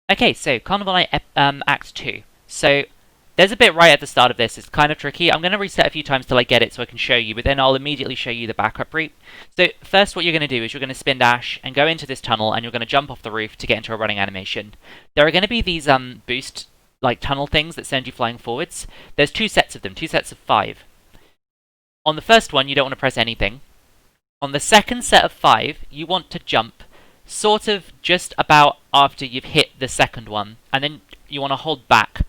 Okay, so Carnival Night Act 2. So there's a bit right at the start of this. It's kind of tricky. I'm going to reset a few times till I get it so I can show you, but then I'll immediately show you the backup route. So first what you're going to do is you're going to spin dash and go into this tunnel, and you're going to jump off the roof to get into a running animation. There are going to be these boost like tunnel things that send you flying forwards. There's two sets of them, two sets of 5. On the first one, you don't want to press anything. On the second set of 5, you want to jump sort of just about after you've hit the second one, and then you want to hold back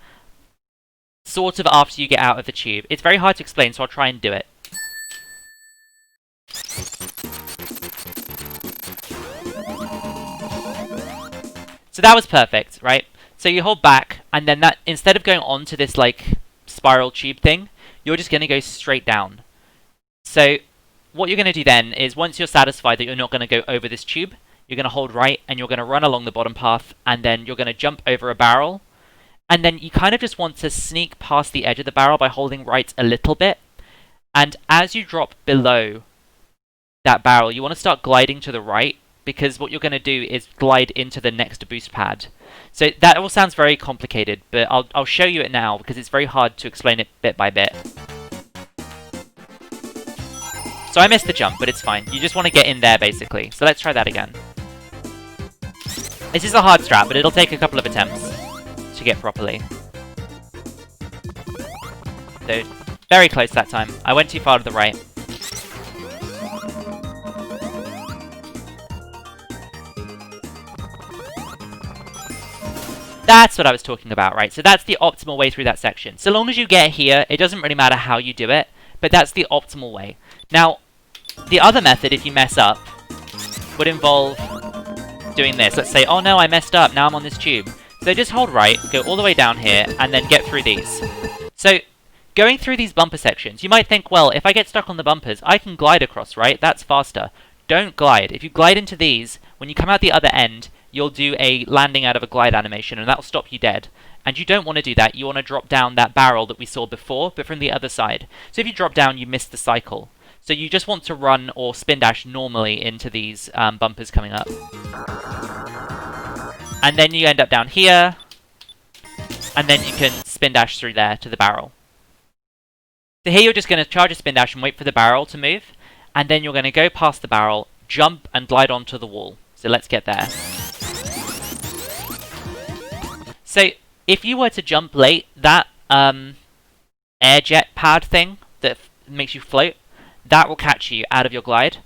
sort of after you get out of the tube. It's very hard to explain, so I'll try and do it. So that was perfect, right? So you hold back, and then that, instead of going on to this like spiral tube thing, you're just going to go straight down. So what you're going to do then is, once you're satisfied that you're not going to go over this tube, you're going to hold right, and you're going to run along the bottom path, and then you're going to jump over a barrel. And then you kind of just want to sneak past the edge of the barrel by holding right a little bit. And as you drop below that barrel, you want to start gliding to the right, because what you're going to do is glide into the next boost pad. So that all sounds very complicated, but I'll show you it now, because it's very hard to explain it bit by bit. So I missed the jump, but it's fine. You just want to get in there, basically. So let's try that again. This is a hard strat, but it'll take a couple of attempts to get properly. So, very close that time. I went too far to the right. That's what I was talking about, right? So that's the optimal way through that section. So long as you get here, it doesn't really matter how you do it, but that's the optimal way. Now, the other method, if you mess up, would involve doing this. Let's say, oh no, I messed up, now I'm on this tube. So just hold right, go all the way down here, and then get through these. So, going through these bumper sections, you might think, well, if I get stuck on the bumpers, I can glide across, right? That's faster. Don't glide. If you glide into these, when you come out the other end, you'll do a landing out of a glide animation, and that'll stop you dead. And you don't want to do that. You want to drop down that barrel that we saw before, but from the other side. So if you drop down, you miss the cycle. So you just want to run or spin dash normally into these bumpers coming up. And then you end up down here, and then you can spin dash through there to the barrel. So here you're just going to charge a spin dash and wait for the barrel to move, and then you're going to go past the barrel, jump, and glide onto the wall. So let's get there. So if you were to jump late, that air jet pad thing that makes you float, that will catch you out of your glide,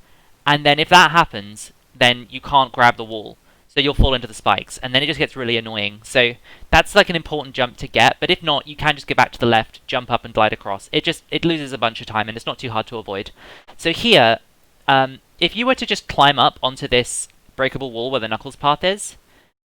and then if that happens, then you can't grab the wall. So you'll fall into the spikes, and then it just gets really annoying. So that's like an important jump to get, but if not, you can just go back to the left, jump up, and glide across. It loses a bunch of time, and it's not too hard to avoid. So here, if you were to just climb up onto this breakable wall where the Knuckles path is,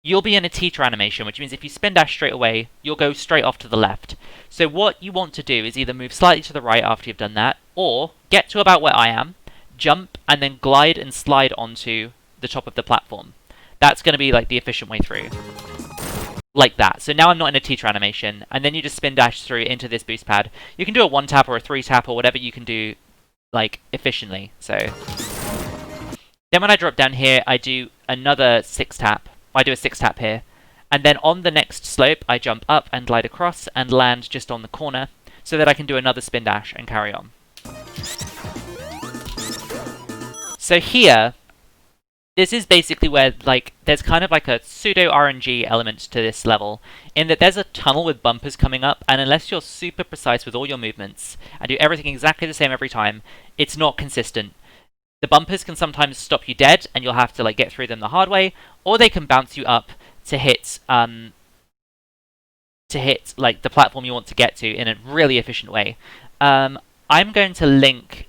you'll be in a teeter animation, which means if you spin dash straight away, you'll go straight off to the left. So what you want to do is either move slightly to the right after you've done that, or get to about where I am, jump, and then glide and slide onto the top of the platform. That's going to be like the efficient way through. Like that. So now I'm not in a teeter animation, and then you just spin dash through into this boost pad. You can do a 1-tap or a 3-tap or whatever you can do, like, efficiently. So then when I drop down here, I do another 6-tap. I do a 6-tap here. And then on the next slope, I jump up and glide across and land just on the corner, so that I can do another spin dash and carry on. So here, this is basically where, like, there's kind of like a pseudo RNG element to this level, in that there's a tunnel with bumpers coming up, and unless you're super precise with all your movements and do everything exactly the same every time, it's not consistent. The bumpers can sometimes stop you dead, and you'll have to like get through them the hard way, or they can bounce you up to hit like the platform you want to get to in a really efficient way. I'm going to link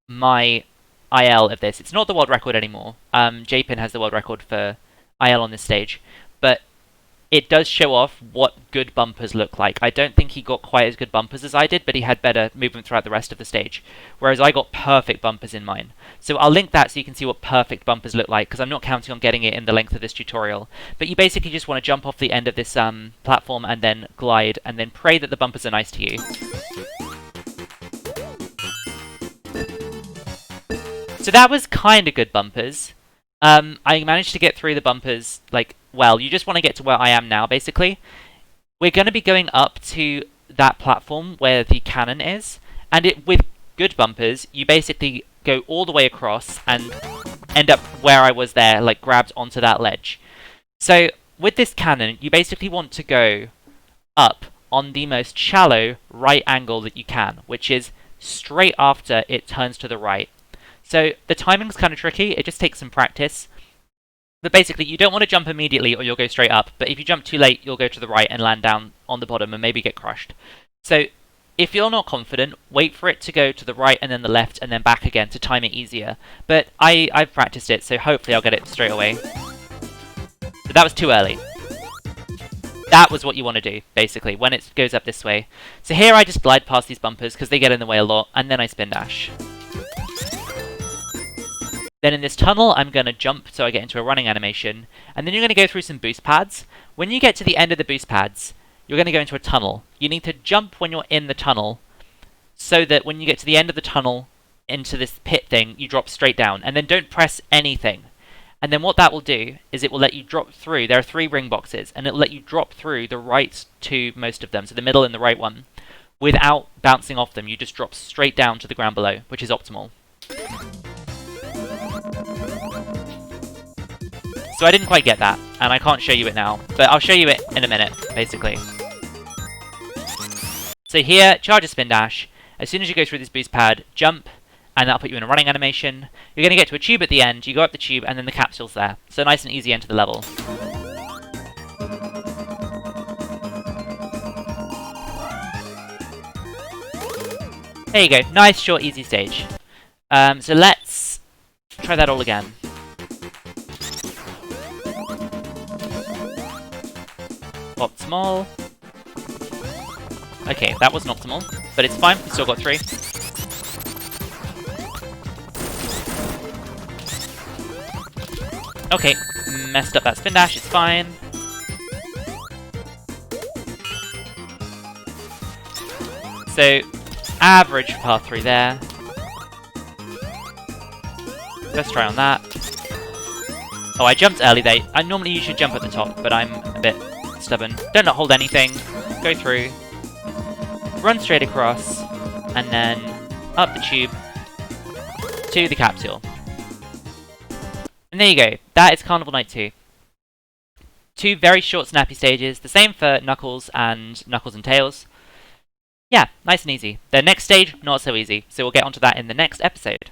my IL of this. It's not the world record anymore. JPin has the world record for IL on this stage, but it does show off what good bumpers look like. I don't think he got quite as good bumpers as I did, but he had better movement throughout the rest of the stage, whereas I got perfect bumpers in mine. So I'll link that so you can see what perfect bumpers look like, because I'm not counting on getting it in the length of this tutorial. But you basically just want to jump off the end of this platform and then glide, and then pray that the bumpers are nice to you. So that was kind of good bumpers. I managed to get through the bumpers like well. You just want to get to where I am now, basically. We're going to be going up to that platform where the cannon is, and with good bumpers, you basically go all the way across and end up where I was there, like grabbed onto that ledge. So with this cannon, you basically want to go up on the most shallow right angle that you can, which is straight after it turns to the right. So the timing's kind of tricky, it just takes some practice. But basically, you don't want to jump immediately or you'll go straight up, but if you jump too late, you'll go to the right and land down on the bottom and maybe get crushed. So if you're not confident, wait for it to go to the right and then the left and then back again to time it easier. But I've practiced it, so hopefully I'll get it straight away. But that was too early. That was what you want to do, basically, when it goes up this way. So here I just glide past these bumpers because they get in the way a lot, and then I spin dash. Then in this tunnel, I'm going to jump so I get into a running animation, and then you're going to go through some boost pads. When you get to the end of the boost pads, you're going to go into a tunnel. You need to jump when you're in the tunnel, so that when you get to the end of the tunnel, into this pit thing, you drop straight down, and then don't press anything. And then what that will do is it will let you drop through. There are 3 ring boxes, and it will let you drop through the right to most of them, so the middle and the right one, without bouncing off them. You just drop straight down to the ground below, which is optimal. So I didn't quite get that, and I can't show you it now, but I'll show you it in a minute, basically. So here, charge a spin dash. As soon as you go through this boost pad, jump, and that'll put you in a running animation. You're going to get to a tube at the end, you go up the tube, and then the capsule's there. So nice and easy enter the level. There you go, nice, short, easy stage. So let's try that all again. Optimal. Okay, that wasn't optimal, but it's fine, we still got 3. Okay, messed up that spin dash, it's fine. So, average path 3 there. Let's try on that. Oh, I jumped early there. Normally you should jump at the top, but I'm a bit stubborn. Don't not hold anything. Go through. Run straight across. And then up the tube to the capsule. And there you go. That is Carnival Night 2. 2 very short, snappy stages. The same for Knuckles and Tails. Yeah, nice and easy. The next stage, not so easy. So we'll get onto that in the next episode.